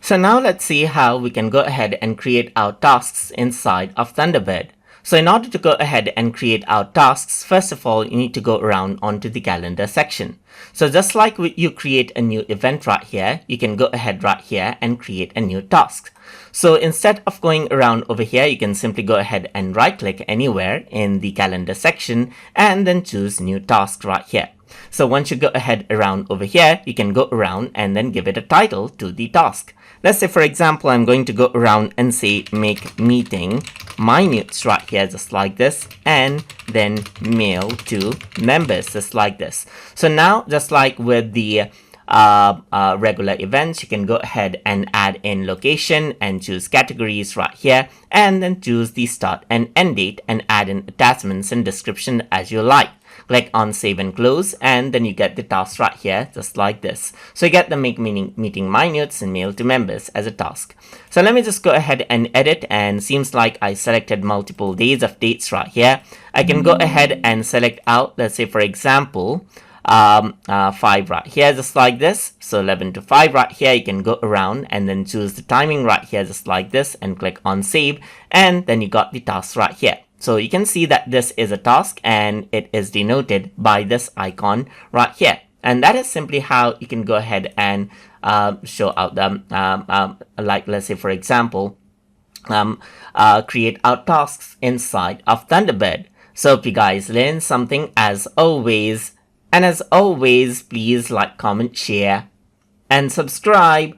So now let's see how we can go ahead and create our tasks inside of Thunderbird. So in order to go ahead and create our tasks, first of all, you need to go around onto the calendar section. So just like you create a new event right here, you can go ahead right here and create a new task. So instead of going around over here, you can simply go ahead and right click anywhere in the calendar section and then choose new task right here. So once you go ahead around over here, you can go around and then give it a title to the task. Let's say, for example, I'm going to go around and say make meeting minutes right here, just like this, and then mail to members, just like this. So now, just like with the regular events, you can go ahead and add in location and choose categories right here, and then choose the start and end date and add in attachments and description as you like. Click on save and close, and then you get the task right here, just like this. So you get the make meeting minutes and mail to members as a task. So let me just go ahead and edit, and seems like I selected multiple days of dates right here. I can go ahead and select out, let's say for example, 5 right here, just like this. So 11 to 5 right here, you can go around and then choose the timing right here, just like this, and click on save, and then you got the task right here. So you can see that this is a task and it is denoted by this icon right here. And that is simply how you can go ahead and show out the, like let's say for example, create our tasks inside of Thunderbird. So if you guys learned something as always, and as always, please like, comment, share, and subscribe.